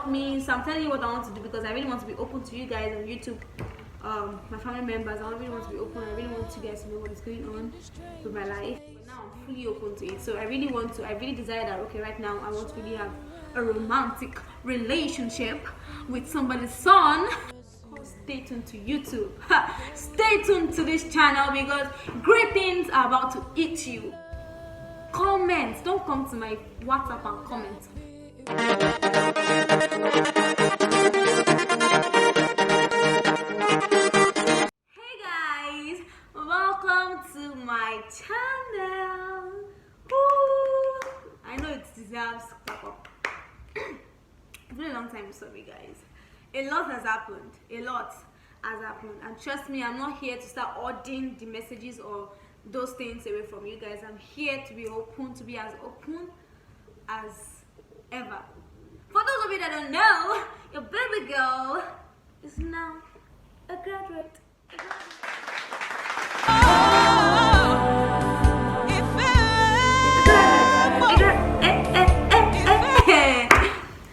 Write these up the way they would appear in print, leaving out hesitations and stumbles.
help me. So I'm telling you what I want to do because I really want to be open to you guys on YouTube. My family members, I really want to be open. I really want you guys to know what is going on with my life. But now I'm fully open to it. So I really desire that, okay, right now I want to really have a romantic relationship with somebody's son. Stay tuned to YouTube. Stay tuned to this channel because great things are about to hit you. Comment. Don't come to my WhatsApp and comment. Hey guys, welcome to my channel. Woo! I know it deserves clap up. It's been a long time, sorry guys. A lot has happened. And trust me, I'm not here to start ordering the messages or those things away from you guys. I'm here to be open, to be as open as ever. For those of you that don't know, your baby girl is now a graduate.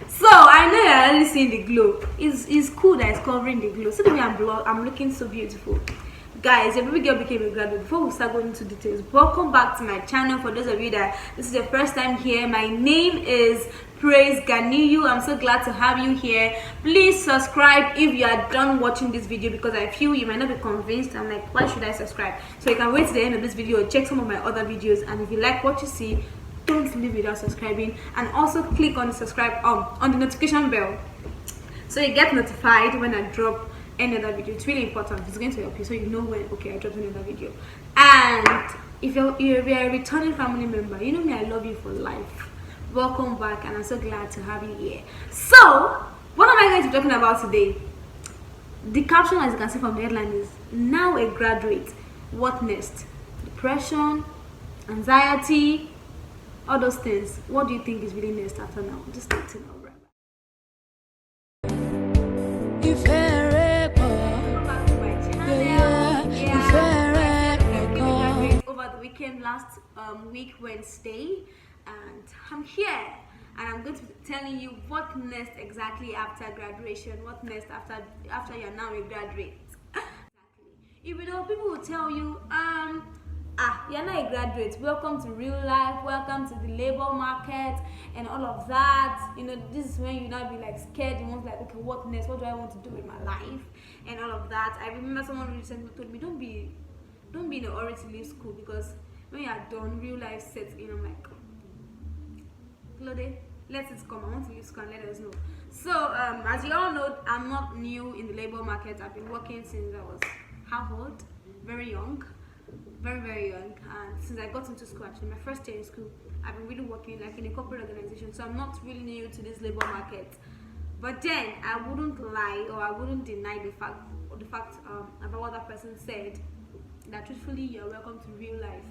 So I know you're already seeing the glow. It's cool that it's covering the glow. See the way I'm looking so beautiful. Guys, your baby girl became a graduate. Before we start going into details, welcome back to my channel. For those of you that this is your first time here, my name is Praise Ganiyu. I'm so glad to have you here. Please subscribe if you are done watching this video because I feel you might not be convinced. I'm like, why should I subscribe? So you can wait to the end of this video, check some of my other videos, and if you like what you see, don't leave without subscribing, and also click on the subscribe on the notification bell so you get notified when I drop any other video. It's really important. It's going to help you so you know when I dropped another video. And if you're a returning family member, you know me, I love you for life. Welcome back, and I'm so glad to have you here. So what am I going to be talking about today? The caption, as you can see from the headline, is now a graduate. What next? Depression, anxiety, all those things. What do you think is really next after now? Just stay tuned. Over the weekend, last week Wednesday, and I'm here, and I'm going to be telling you what next exactly after graduation. What next after you're now a graduate. Exactly. You know, people will tell you, you're not a graduate, welcome to real life, welcome to the labor market and all of that. You know, this is when you now be like scared. You want like, okay, what next? What do I want to do with my life and all of that. I remember someone recently told me, don't be in a hurry to leave school, because when you are done, real life sets in. I'm like, Lode, let it come. I want to leave school and let us know. So as you all know, I'm not new in the labor market. I've been working since I was how old? Very young. Very young, and since I got into school, actually my first year in school, I've been really working like in a corporate organization, so I'm not really new to this labor market. But then I wouldn't lie, or I wouldn't deny the fact about what that person said, that truthfully you're welcome to real life.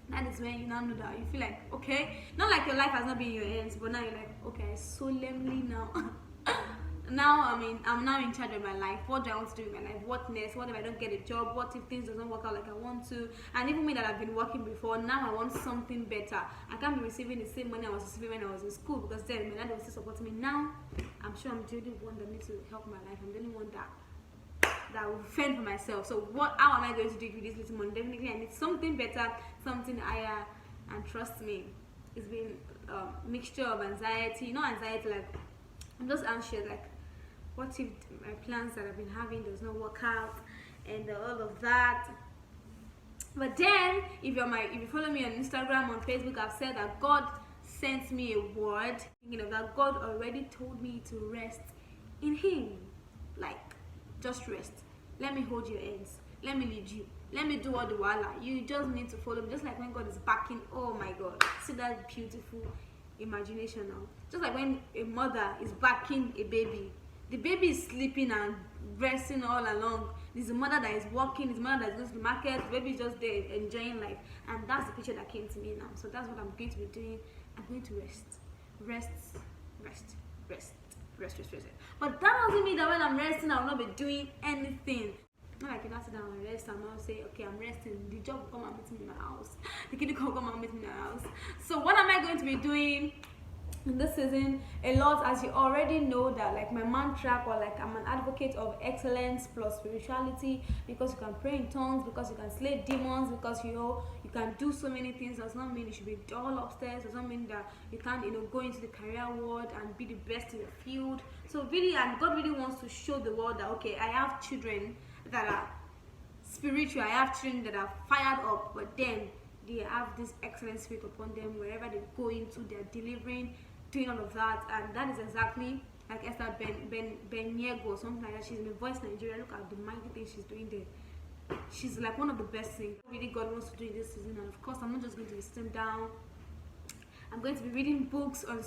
That is when you now know that you feel like, okay, not like your life has not been in your hands, but now you're like, okay, I solemnly now I'm now in charge of my life. What do I want to do with my life? What next? What if I don't get a job? What if things doesn't work out like I want to? And even me that I've been working before, now I want something better. I can't be receiving the same money I was receiving when I was in school, because then my dad was still supporting me. Now I'm sure I'm the only one that needs to help my life. I'm the only one that will fend for myself. So how am I going to do it with this little money? Definitely I need something better, something higher. And trust me, it's been a mixture of anxiety. Not anxiety like I'm just anxious, like what if my plans that I've been having does not work out, and all of that. But then if you follow me on Instagram, on Facebook, I've said that God sent me a word, thinking of that God already told me to rest in Him. Like, just rest. Let me hold your hands. Let me lead you. Let me do all the wala. You just need to follow me. Just like when God is backing. Oh my God. See that beautiful imagination now. Just like when a mother is backing a baby. The baby is sleeping and resting all along. There's a mother that is working. There's a mother that goes to the market. The baby is just there enjoying life. And that's the picture that came to me now. So that's what I'm going to be doing. I'm going to rest. But that doesn't mean that when I'm resting, I will not be doing anything. Not like if I sit down and rest and I'll say, okay, I'm resting. The job will come and meet me in my house. The kid will come and meet me in my house. So what am I going to be doing in this season a lot, as you already know that like my mantra, or like I'm an advocate of excellence plus spirituality, because you can pray in tongues, because you can slay demons, because you know you can do so many things. Does not mean you should be dull upstairs, does not mean that you can't, you know, go into the career world and be the best in your field. So really, and God really wants to show the world that okay, I have children that are spiritual, I have children that are fired up, but then they have this excellent spirit upon them. Wherever they go into, they're delivering, doing all of that. And that is exactly like Esther Benyego or something like that. She's in the Voice Nigeria. Look at the mighty thing she's doing there. She's like one of the best things really God wants to do in this season. And of course, I'm not just going to be sitting down. I'm going to be reading books on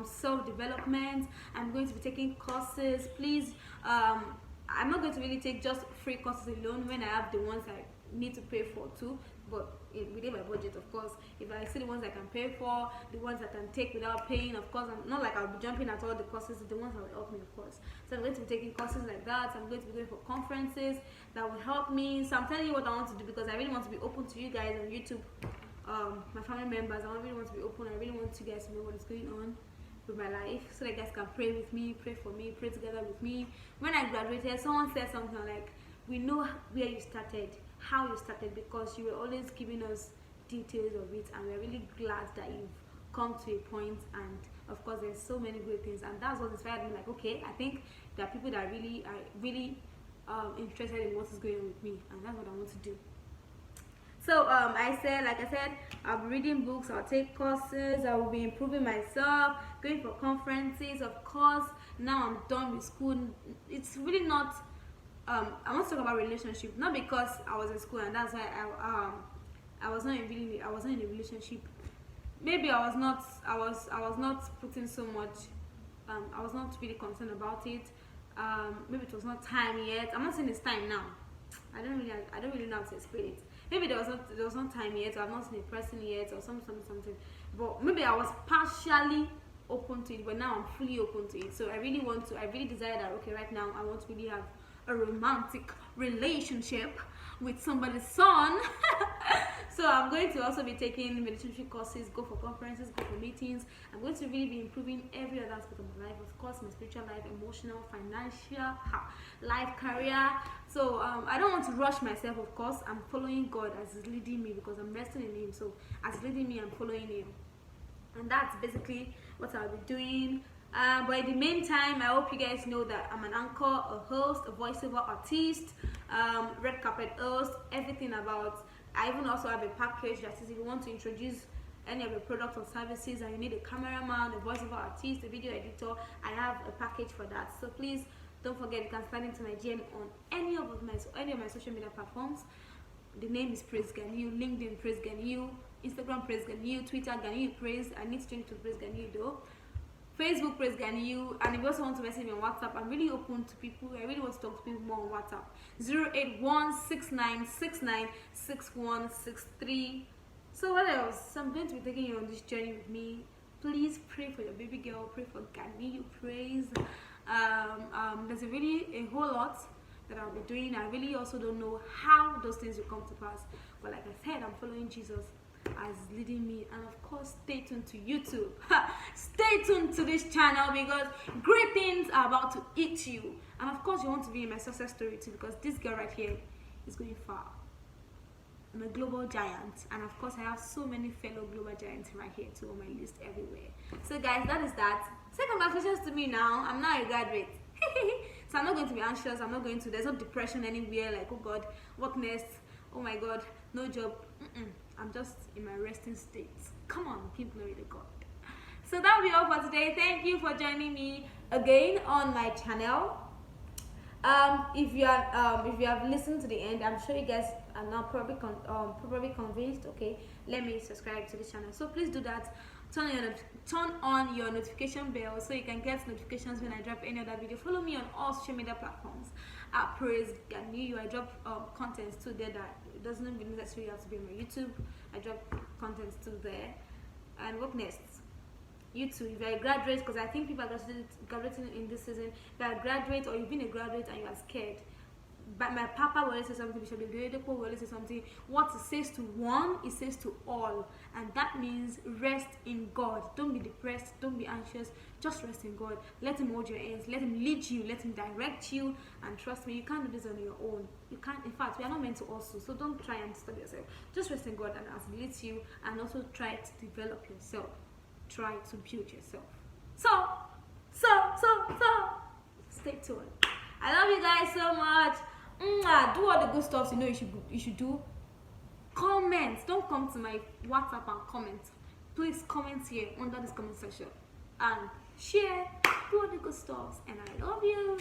self-development. I'm going to be taking courses. Please, I'm not going to really take just free courses alone when I have the ones I need to pay for too, but within my budget, of course. If I see the ones I can pay for, the ones I can take without paying, of course, I'm not like I'll be jumping at all the courses, the ones that will help me, of course. So I'm going to be taking courses like that. I'm going to be going for conferences that will help me. So I'm telling you what I want to do, because I really want to be open to you guys on YouTube, my family members. I really want to be open. I really want you guys to know what is going on with my life, so that you guys can pray with me, pray for me, pray together with me. When I graduated, someone said something like, we know where you started, how you started, because you were always giving us details of it, and we're really glad that you've come to a point. And of course, there's so many great things, and that's what inspired me. Like, okay, I think there are people that really are really interested in what is going on with me, and that's what I want to do. So like I said, I'll be reading books, I'll take courses, I will be improving myself, going for conferences. Of course, now I'm done with school. It's really not, I want to talk about relationship, not because I was in school and that's why I was not in a relationship. Maybe I was not putting so much, I was not really concerned about it. Maybe it was not time yet. I'm not saying it's time now. I don't really know how to explain it. Maybe there was not time yet, or I've not seen a person yet, or something. But maybe I was partially open to it, but now I'm fully open to it. So I really desire that, okay, right now I want to really have a romantic relationship with somebody's son. So I'm going to also be taking relationship courses, go for conferences, go for meetings. I'm going to really be improving every other aspect of my life, of course, my spiritual life, emotional, financial, life, career. So I don't want to rush myself, of course. I'm following God as He's leading me, because I'm resting in Him. So as He's leading me, I'm following Him. And that's basically what I'll be doing. But in the meantime, I hope you guys know that I'm an anchor, a host, a voiceover artist, red carpet host, everything about. I even also have a package that says if you want to introduce any of your products or services and you need a cameraman, a voiceover artist, a video editor, I have a package for that. So please don't forget, you can slide into my DM on any of my social media platforms. The name is Praise Ganiu, LinkedIn Praise Ganiu, Instagram Praise Ganiu, Twitter Ganiu Praise. I need to change to Praise Ganiu though. Facebook Praise Ganiu. And if you also want to message me on WhatsApp, I'm really open to people. I really want to talk to people more on WhatsApp. 08169696163. So what else? So I'm going to be taking you on this journey with me. Please pray for your baby girl. Pray for Ganiu Praise. There's a whole lot that I'll be doing. I really also don't know how those things will come to pass. But like I said, I'm following Jesus as leading me, and of course stay tuned to YouTube. Stay tuned to this channel, because great things are about to eat you. And of course you want to be in my success story too, because this girl right here is going far. I'm a global giant, and of course I have so many fellow global giants right here too on my list everywhere. So guys, that is that. Say congratulations to me now. I'm now a graduate. So I'm not going to be anxious. There's no depression anywhere, like, oh God, what next? Oh my God, no job. I'm just in my resting state. Come on, give glory to God. So that'll be all for today. Thank you for joining me again on my channel. If you have listened to the end, I'm sure you guys are now probably convinced. Okay, let me subscribe to this channel. So please do that. Turn on your notification bell so you can get notifications when I drop any other video. Follow me on all social media platforms at Praise Ganiu. I drop contents too there that it doesn't even necessarily have to be on my YouTube. I drop contents too there. And what next? You too, if you're a graduate, because I think people are graduating in this season. If you're a graduate or you've been a graduate and you are scared, but my papa will always say something, Bishop Oyedepo will always say something. What it says to one, it says to all. And that means rest in God. Don't be depressed, don't be anxious, just rest in God. Let him hold your hands, let him lead you, let him direct you, and trust me, you can't do this on your own. You can't, in fact, we are not meant to also, so don't try and stop yourself. Just rest in God and as he leads you, and also try to develop yourself. Try to build yourself. So, stay tuned. I love you guys so much. Do all the good stuff you know you should do. Comment. Don't come to my WhatsApp and comment. Please comment here under this comment section and share. Do all the good stuff. And I love you.